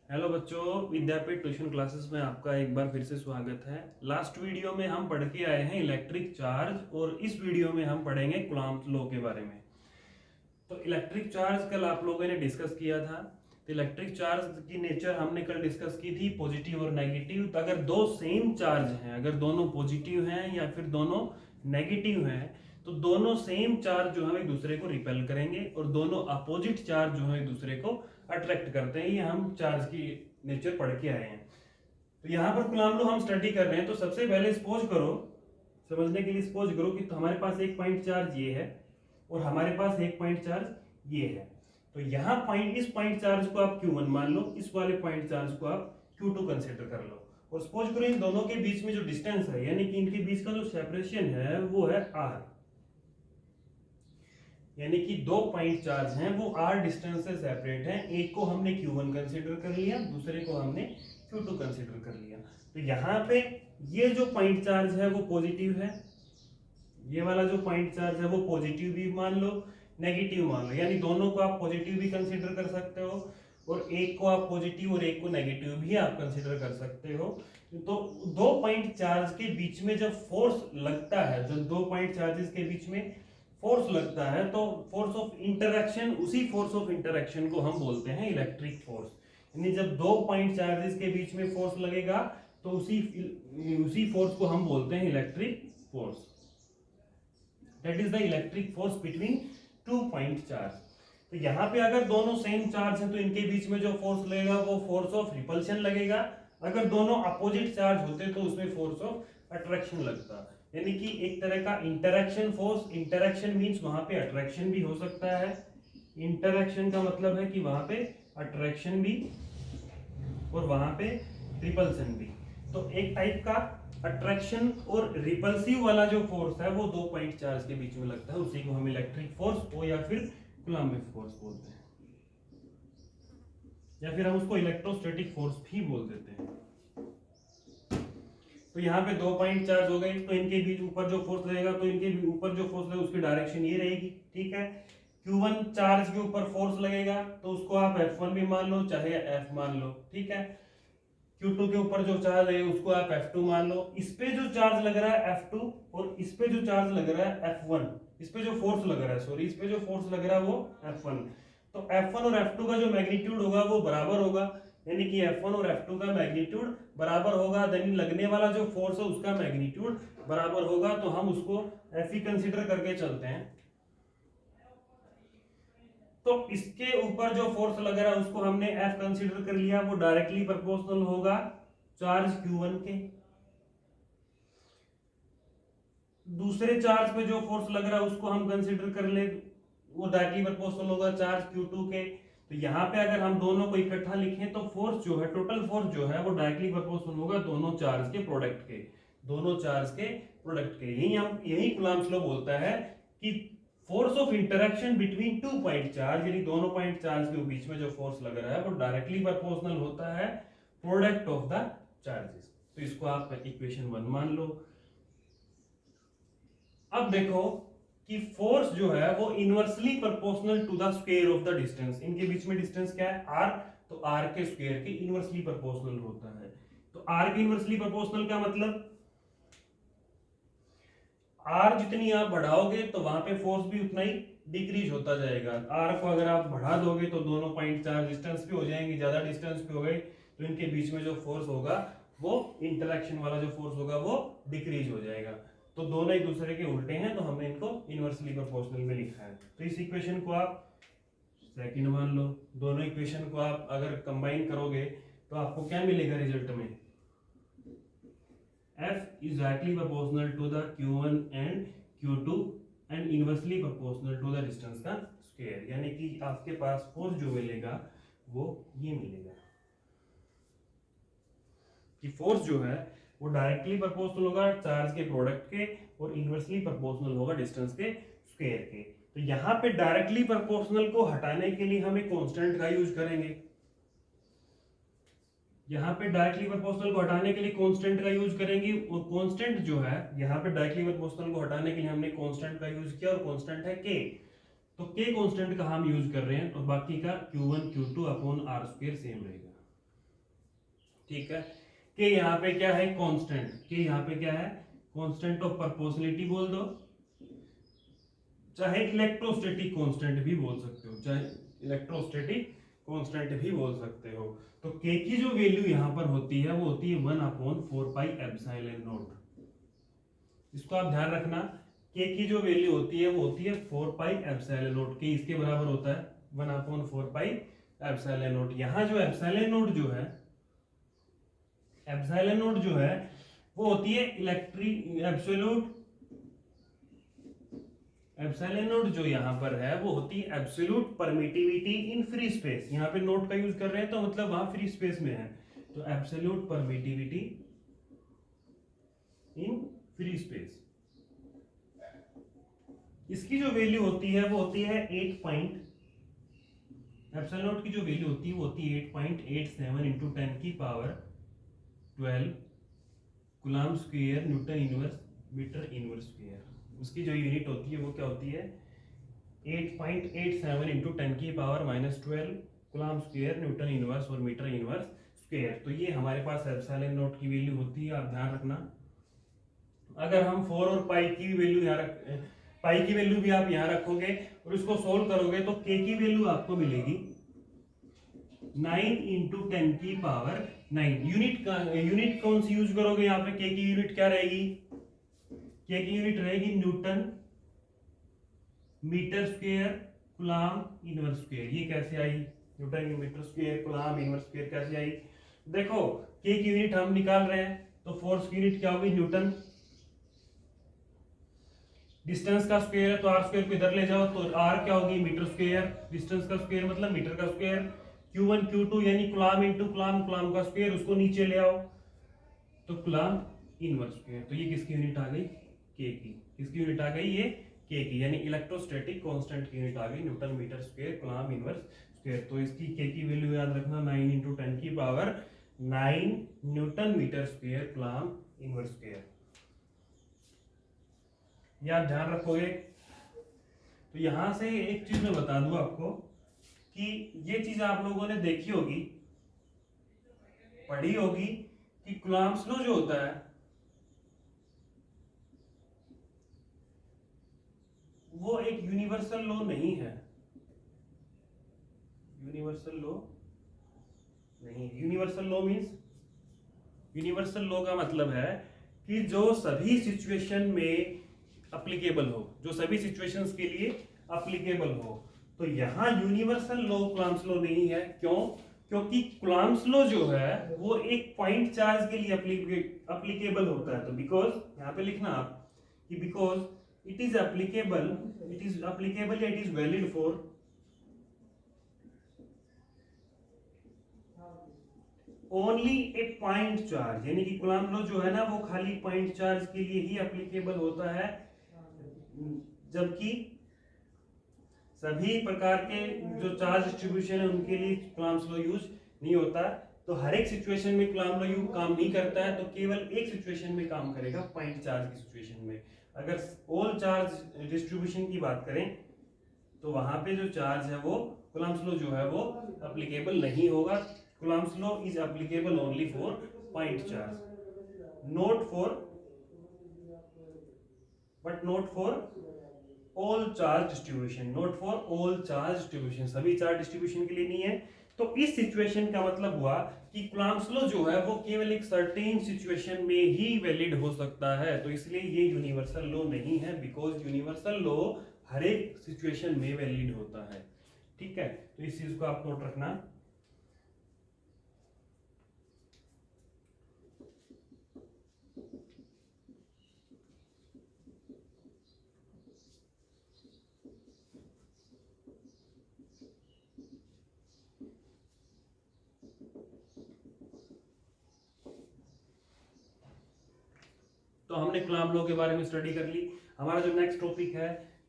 Hello बच्चों, विद्यापीठ tuition classes में आपका एक बार फिर से स्वागत है। लास्ट वीडियो में हम पढ़ के आए हैं इलेक्ट्रिक चार्ज और इस वीडियो में हम पढ़ेंगे कूलॉम्स लॉ के बारे में। तो इलेक्ट्रिक चार्ज कल आप लोगों ने डिस्कस किया था। तो इलेक्ट्रिक चार्ज की नेचर हमने कल डिस्कस की थी, पॉजिटिव और नेगेटिव। तो अगर दो सेम चार्ज हैं, अगर दोनों पॉजिटिव हैं या फिर दोनों नेगेटिव हैं, तो दोनों सेम चार्ज जो है एक दूसरे को रिपेल करेंगे और दोनों अपोजिट चार्ज जो है एक दूसरे को अट्रैक्ट करते हैं। ये हम चार्ज की नेचर पढ़ के आए हैं। तो यहाँ पर कूलॉम लॉ हम स्टडी कर रहे हैं। तो सबसे पहले सपोज करो, समझने के लिए सपोज करो कि तो हमारे पास एक पॉइंट चार्ज ये है और हमारे पास एक पॉइंट चार्ज ये है। तो यहाँ पॉइंट, इस पॉइंट चार्ज को आप Q1 मान लो, इस वाले पॉइंट चार्ज को आप Q2 कंसिडर कर लो। और सपोज करो इन दोनों के बीच में जो डिस्टेंस है, यानी कि इनके बीच का जो सेपरेशन है वो है R, यानी कि दो पॉइंट चार्ज हैं वो R डिस्टेंस से सेपरेट हैं। एक को हमने Q1 कंसिडर कर लिया, दूसरे को हमने Q2 कंसिडर कर लिया। तो यहाँ पे ये जो पॉइंट चार्ज है वो पॉजिटिव है, ये वाला जो पॉइंट चार्ज है वो पॉजिटिव भी मान लो, नेगेटिव मान लो, यानी दोनों को आप पॉजिटिव भी कंसीडर कर सकते हो और एक को आप पॉजिटिव और एक को नेगेटिव भी आप कंसीडर कर सकते हो। तो दो पॉइंट चार्ज के बीच में जब फोर्स लगता है, जब दो पॉइंट चार्जेस के बीच में फोर्स लगता है, तो फोर्स ऑफ इंटरेक्शन, उसी फोर्स ऑफ इंटरेक्शन को हम बोलते हैं इलेक्ट्रिक फोर्स। यानी जब दो पॉइंट चार्जेस के बीच में फोर्स लगेगा तो उसी फोर्स को हम बोलते हैं electric force. That is the electric force between two point charge. तो यहाँ पे अगर दोनों सेम चार्ज हैं तो इनके बीच में जो फोर्स लगेगा वो फोर्स ऑफ रिपल्शन लगेगा। अगर दोनों अपोजिट चार्ज होते तो उसमें फोर्स ऑफ अट्रैक्शन लगता। यानी कि एक तरह का इंटरेक्शन फोर्स, इंटरेक्शन मींस वहां पे अट्रैक्शन भी हो सकता है। इंटरेक्शन का मतलब है कि वहां पे अट्रैक्शन भी और वहां पे रिपल्सन भी। तो एक टाइप का अट्रैक्शन और रिपल्सिव वाला जो फोर्स है वो दो पॉइंट चार्ज के बीच में लगता है, उसी को हम इलेक्ट्रिक फोर्स और या फिर कूलम्बिक फोर्स बोलते हैं, या फिर हम उसको इलेक्ट्रोस्टैटिक फोर्स भी बोल देते हैं। तो यहाँ पे दो पॉइंट चार्ज हो गए, तो इनके बीच ऊपर जो फोर्स लगेगा, तो इनके ऊपर जो फोर्स लगेगा उसकी डायरेक्शन ये रहेगी, ठीक है। Q1 चार्ज के ऊपर फोर्स लगेगा तो उसको आप F1 भी मान लो चाहे F मान लो, ठीक है। Q2 के ऊपर जो चार्ज है उसको आप F2 मान लो। इस पे जो चार्ज लग रहा है F2 और इस पे जो चार्ज लग रहा है F1, इस पे जो फोर्स लग रहा है, सॉरी, इस पे जो फोर्स लग रहा है वो F1। तो F1 और F2 का जो मैग्नीट्यूड होगा वो बराबर होगा, यानी कि F1 और F2 का मैग्नीट्यूड बराबर होगा। देन लगने वाला जो फोर्स है उसका मैग्नीट्यूड बराबर होगा। तो हम उसको F कंसीडर करके चलते हैं। तो इसके ऊपर जो फोर्स लग रहा है उसको हमने F कंसीडर कर लिया, वो डायरेक्टली प्रोपोर्शनल होगा चार्ज Q1 के। दूसरे चार्ज पे जो फोर्स लग रहा है उसको हम कंसीडर कर ले, वो डायरेक्टली प्रोपोर्शनल होगा चार्ज Q2 के। तो यहाँ पे अगर हम दोनों को इकट्ठा लिखें तो फोर्स जो है, टोटल फोर्स जो है वो डायरेक्टली प्रोपोर्शनल होगा दोनों चार्ज के प्रोडक्ट के, दोनों चार्ज के प्रोडक्ट के। यही कूलम्ब्स लॉ बोलता है कि force of interaction between two point charge, यानी दोनों पॉइंट चार्ज के बीच में जो फोर्स लग रहा है वो डायरेक्टली प्रोपोर्शनल होता है प्रोडक्ट ऑफ द चार्जेस। तो इसको आप इक्वेशन 1 मान लो। अब देखो कि फोर्स जो है वो inversely proportional to the square of the distance. इनके बीच में डिस्टेंस क्या है, r, तो r के स्क्वायर के इनवर्सली प्रोपोर्शनल होता है। तो r के इनवर्सली प्रोपोर्शनल का मतलब r जितनी आप बढ़ाओगे तो वहां पे फोर्स भी उतना ही डिक्रीज होता जाएगा। r को अगर आप बढ़ा दोगे तो दोनों पॉइंट चार्ज डिस्टेंस पे हो जाएंगे, ज्यादा डिस्टेंस पे हो गए तो इनके बीच में जो फोर्स होगा वो इंटरेक्शन वाला जो फोर्स होगा वो डिक्रीज हो जाएगा। तो दोनों एक दूसरे के उल्टे हैं, तो हमने इनको इनवर्सली प्रोपोर्शनल में लिखा है। तो इस इक्वेशन को आप सेकंड मान लो। दोनों इक्वेशन को आप अगर कंबाइन करोगे तो आपको क्या मिलेगा रिजल्ट में, F is directly proportional to the Q1 and Q2 and inversely proportional to the distance का square। यानी कि आपके पास फोर्स जो मिलेगा वो ये मिलेगा कि फोर्स जो है वो डायरेक्टली प्रोपोर्शनल होगा चार्ज के प्रोडक्ट के और इनवर्सली प्रोपोर्शनल होगा डिस्टेंस के स्क्वायर के। तो यहाँ पे डायरेक्टली प्रोपोर्शनल को हटाने के लिए हम एक कांस्टेंट का यूज करेंगे। यहाँ पे डायरेक्टली प्रोपोर्शनल को हटाने के लिए कांस्टेंट का यूज करेंगे, और कांस्टेंट जो है यहाँ पे डायरेक्टली प्रोपोर्शनल को हटाने के लिए हमने कांस्टेंट का यूज किया और कांस्टेंट है k। तो k कांस्टेंट का हम यूज कर रहे हैं, तो बाकी का Q1 Q2 upon r square same रहेगा। ठीक है। के यहाँ पे क्या है, कांस्टेंट, के यहाँ पे क्या है, कांस्टेंट ऑफ प्रोपोर्शनलिटी बोल दो, चाहे इलेक्ट्रोस्टैटिक कांस्टेंट भी बोल सकते हो, चाहे इलेक्ट्रोस्टैटिक कांस्टेंट भी बोल सकते हो। तो के की जो वैल्यू यहाँ पर होती है वो होती है 1/4 पाई एप्सिलॉन नॉट। इसको आप ध्यान रखना, के की जो वैल्यू होती है वो होती है 4 पाई एप्सिलॉन नॉट, के इसके बराबर होता है 1/4 पाई एप्सिलॉन नॉट। यहाँ जो एप्सिलॉन नॉट जो है, एप्सिलॉन नॉट जो है वो होती है इलेक्ट्रिक एब्सोल्यूट, एप्सिलॉन नॉट जो यहाँ पर है वो होती है absolute permittivity in free space. यहाँ पे नोट का यूज कर रहे हैं तो मतलब वहां फ्री स्पेस में है, तो absolute permittivity in free space. इसकी जो वैल्यू होती है वो होती है 8 पॉइंट, एप्सिलॉन नॉट की जो वैल्यू होती है वो होती है 8.87 इंटू 10 की power 12 coulomb square newton inverse metre inverse square. उसकी जो यूनिट होती है वो क्या होती है 8.87 इंटू 10 की power -12 coulomb square newton inverse और मीटर इनवर्स स्क्वायर। तो ये हमारे पास एप्सिलॉन नॉट की वैल्यू होती है, आप ध्यान रखना। अगर हम 4 और पाई की वैल्यू यहाँ पाई की वैल्यू भी आप यहाँ रखोगे और इसको सोल्व करोगे तो के की वैल्यू आपको मिलेगी 9 इंटू 10 की पावर 9। यूनिट कौन सी यूज करोगे यहाँ पे, के की यूनिट क्या रहेगी, के की यूनिट रहेगी newton metre square coulomb inverse square. ये कैसे आई, newton metre square coulomb inverse square कैसे आई, देखो के की यूनिट हम निकाल रहे हैं तो फोर्स की यूनिट क्या होगी न्यूटन, डिस्टेंस का स्क्वायर है तो आर स्क्वायर को इधर ले जाओ तो आर क्या होगी मीटर स्क्वायर, डिस्टेंस का स्क्वायर मतलब मीटर का स्क्वायर, Q1 Q2 यानी कूलम्ब इंटू कूलम्ब, कूलम्ब का स्क्वायर उसको नीचे ले आओ तो कूलम्ब इनवर्स स्क्वायर। तो ये किसकी यूनिट आ गई, के की। किसकी यूनिट आ गई, ये के की, यानी इलेक्ट्रोस्टैटिक कांस्टेंट की यूनिट आ गई newton metre square coulomb inverse square. तो इसकी के की वैल्यू याद रखना 9 इंटू 10 की power 9 newton metre square coulomb inverse square. ये आप ध्यान रखोगे। तो यहां से एक चीज मैं बता दूं आपको कि ये चीज आप लोगों ने देखी होगी, पढ़ी होगी कि कूलम्ब्स लॉ जो होता है वो एक यूनिवर्सल लॉ नहीं है, यूनिवर्सल लॉ नहीं। Universal law means, universal law का मतलब है कि जो सभी सिचुएशन में अप्लीकेबल हो, जो सभी सिचुएशंस के लिए अप्लीकेबल हो। तो यहाँ यूनिवर्सल लॉ कूलम्ब्स लॉ नहीं है, क्यों, क्योंकि कूलम्ब्स लॉ जो है वो एक पॉइंट चार्ज के लिए अप्लीकेबल होता है। तो बिकॉज यहाँ पे लिखना आप कि बिकॉज इट इज अप्लीकेबल या it is valid for only A point charge, यानी कि कूलम्ब लॉ जो है ना वो खाली पॉइंट चार्ज के लिए ही अप्लीकेबल होता है, जबकि सभी प्रकार के जो चार्ज डिस्ट्रीब्यूशन है उनके लिए कूलम्ब लॉ यूज नहीं होता। तो हर एक सिचुएशन में कूलम्ब लॉ काम नहीं करता है, तो केवल एक सिचुएशन में काम करेगा, पॉइंट चार्ज की सिचुएशन में। अगर ऑल चार्ज डिस्ट्रीब्यूशन की बात करें तो वहां पे जो चार्ज है वो कूलम्ब लॉ जो है वो अप्लीकेबल नहीं होगा। Coulomb law is applicable only for point charge, not for all charge distribution, not for all charge distribution, सभी चार्ज डिस्ट्रीब्यूशन के लिए नहीं है। तो इस सिचुएशन का मतलब हुआ कि कूलम्ब लॉ जो है वो केवल एक सर्टेन सिचुएशन में ही वैलिड हो सकता है, तो इसलिए ये यूनिवर्सल लॉ नहीं है, बिकॉज यूनिवर्सल लॉ हर एक सिचुएशन में वैलिड होता है। ठीक है, तो इस चीज को आप नोट रखना। तो हमने कूलम्ब लॉ के बारे में स्टडी कर ली। हमारा जो नेक्स्ट टॉपिक है,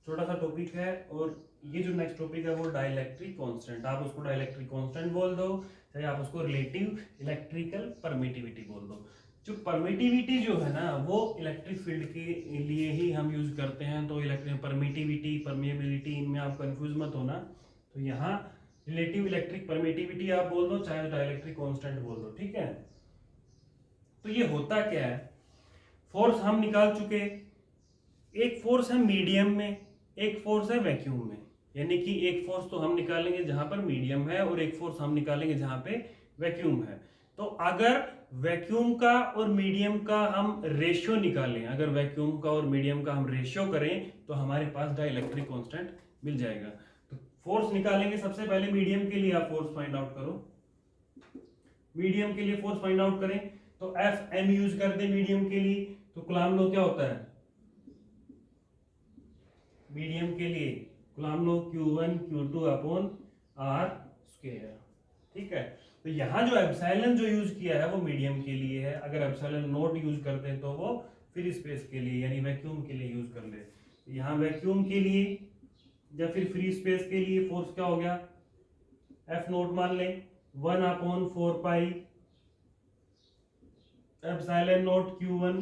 छोटा सा टॉपिक है, और ये जो नेक्स्ट टॉपिक है वो डाइलेक्ट्रिक कांस्टेंट। आप उसको डाइलेक्ट्रिक कांस्टेंट बोल दो, चाहे आप उसको रिलेटिव इलेक्ट्रिकल परमिटिविटी बोल दो। जो परमिटिविटी जो है ना वो इलेक्ट्रिक फील्ड के लिए ही हम यूज करते हैं, तो इलेक्ट्रिक परमिटिविटी परमिएबिलिटी इनमें आप कंफ्यूज मत होना। तो यहाँ रिलेटिव इलेक्ट्रिक परमिटिविटी आप बोल दो, चाहे डाइलेक्ट्रिक कांस्टेंट बोल दो, ठीक है। तो ये होता क्या है, फोर्स हम निकाल चुके, एक फोर्स है मीडियम में, एक फोर्स है वैक्यूम में, यानी कि एक फोर्स तो हम निकालेंगे जहां पर मीडियम है और एक फोर्स हम निकालेंगे जहां पे वैक्यूम है। तो अगर वैक्यूम का और मीडियम का हम रेशियो निकालें, अगर वैक्यूम का और मीडियम का हम रेशियो करें तो हमारे पास डाइलेक्ट्रिक कांस्टेंट मिल जाएगा। तो फोर्स निकालेंगे, सबसे पहले मीडियम के लिए आप फोर्स फाइंड आउट करो, मीडियम के लिए फोर्स फाइंड आउट करें तो एफ एम यूज कर दे मीडियम के लिए, तो कूलम्ब लॉ क्या होता है मीडियम के लिए, coulomb law Q1 Q2 upon R square. ठीक है, तो यहां जो एप्सिलॉन जो यूज किया है वो मीडियम के लिए है, अगर एप्सिलॉन नोट यूज करते हैं तो वो फ्री स्पेस के लिए यानी वैक्यूम के लिए यूज कर ले। तो यहाँ वैक्यूम के लिए या फिर फ्री स्पेस के लिए फोर्स क्या हो गया, एफ नोट मान ले 1/4 pi epsilon note Q1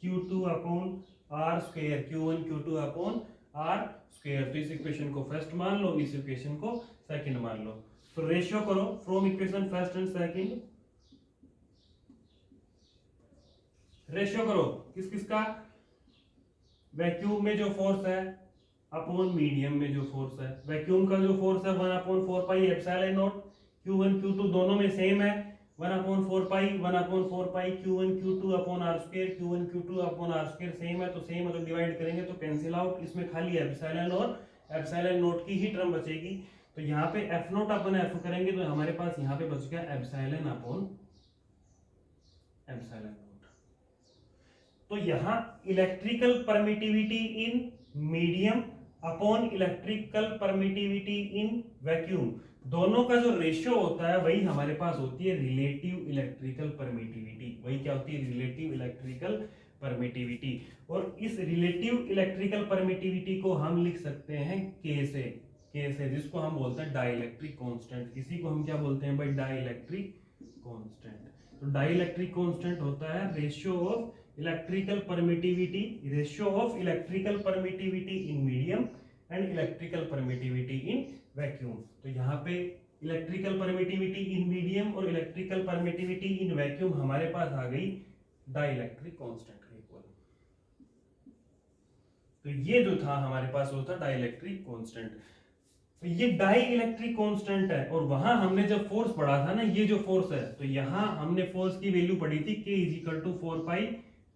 Q2 upon R square, Q1 Q2 upon R square. तो इस इक्वेशन को फर्स्ट मान लो, इस इक्वेशन को सेकंड मान लो। तो रेशियो करो from equation first and second, ratio करो किस किस का, वैक्यूम में जो फोर्स है अपॉन मीडियम में जो फोर्स है। वैक्यूम का जो फोर्स है 1/4 pi epsilon note, Q1 Q2 दोनों में सेम है, 1/4 पाई Q1 Q2 upon R square, Q1 Q2 upon R square same है, तो सेम है तो डिवाइड करेंगे तो कैंसिल आउट, इसमें खाली एप्सिलॉन और एप्सिलॉन नोट की ही टर्म बचेगी। तो यहाँ पे F नोट अपन F करेंगे तो हमारे पास यहाँ पे बच गया एप्सिलॉन अपॉन एप्सिलॉन नोट। तो यहाँ electrical permittivity in medium upon electrical permittivity in vacuum, दोनों का जो रेशियो होता है वही हमारे पास होती है रिलेटिव इलेक्ट्रिकल परमिटिविटी। वही क्या होती है, रिलेटिव इलेक्ट्रिकल परमिटिविटी। और इस रिलेटिव इलेक्ट्रिकल परमिटिविटी को हम लिख सकते हैं K से, जिसको हम बोलते हैं डाइलेक्ट्रिक कांस्टेंट। इसी को हम क्या बोलते हैं भाई, डाइलेक्ट्रिक कांस्टेंट। तो डाइलेक्ट्रिक कांस्टेंट होता है ratio of electrical permittivity, ratio of electrical permittivity in medium and electrical permittivity in vacuum. तो यहाँ पे इलेक्ट्रिकल परमिटिविटी इन मीडियम और इलेक्ट्रिकल परमिटिविटी इन वैक्यूम हमारे पास आ गई डाइलेक्ट्रिक कांस्टेंट के इक्वल। तो ये जो था हमारे पास वो था डाइलेक्ट्रिक कांस्टेंट। तो ये डाई इलेक्ट्रिक कांस्टेंट है, और वहां हमने जब फोर्स पढ़ा था ना, ये जो फोर्स है, तो यहां हमने फोर्स की वैल्यू पढ़ी थी K = 4 पाई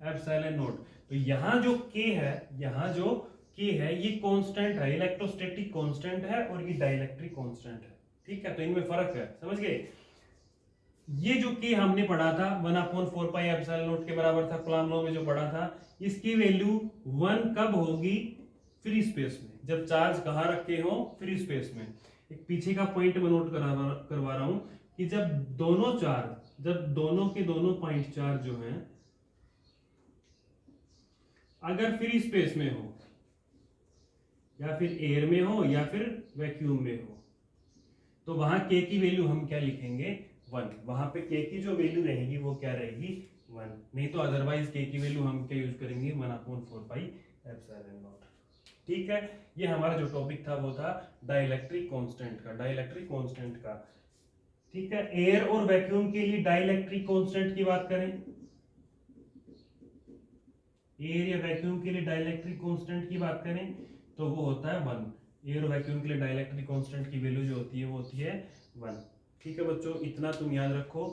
एप्सिलॉन नोट। तो यहाँ जो K है, यहाँ जो K है ये कांस्टेंट है, इलेक्ट्रोस्टैटिक कांस्टेंट है और ये डाइलेक्ट्रिक कांस्टेंट है। ठीक है, तो इनमें फर्क है, समझ गए। ये जो K हमने पढ़ा था 1/4 पाई एप्सिलॉन नोट के बराबर था, कूलम्ब लॉ में जो पढ़ा था, इसकी वैल्यू 1 कब होगी, फ्री स्पेस में, जब चार्ज कहाँ रखे हो, फ्री स्पेस में। एक पीछे का पॉइंट मैं नोट करवा रहा हूं कि जब दोनों के दोनों पॉइंट चार्ज जो हैं अगर फ्री स्पेस में हो या फिर एयर में हो या फिर वैक्यूम में हो, तो वहां K की वैल्यू हम क्या लिखेंगे, 1। वहां पे K की जो वैल्यू रहेगी वो क्या रहेगी, 1। नहीं तो अदरवाइज K की वैल्यू हम क्या यूज करेंगे, 1/4 पाई एप्सिलॉन नोट। ठीक है, ये हमारा जो टॉपिक था वो था डाइलेक्ट्रिक कांस्टेंट का, ठीक है। एयर और वैक्यूम के लिए डाइलेक्ट्रिक कांस्टेंट की बात करें, एयर या वैक्यूम के लिए डाइलेक्ट्रिक कांस्टेंट की बात करें तो वो होता है 1। एयर और वैक्यूम के लिए डाइलेक्ट्रिक कांस्टेंट की वैल्यू जो होती है वो होती है 1। ठीक है बच्चों, इतना तुम याद रखो।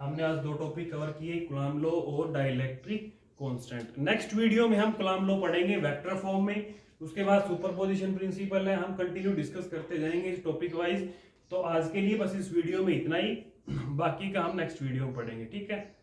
हमने आज 2 टॉपिक कवर किए, कूलम्ब लॉ और डाइलेक्ट्रिक कांस्टेंट। नेक्स्ट वीडियो में हम कूलम्ब लॉ पढ़ेंगे वेक्टर फॉर्म में, उसके बाद सुपरपोजिशन प्रिंसिपल है, हम कंटिन्यू डिस्कस करते जाएंगे इस टॉपिक वाइज। तो आज के लिए बस इस वीडियो में इतना ही, बाकी का हम नेक्स्ट वीडियो में पढ़ेंगे। ठीक है।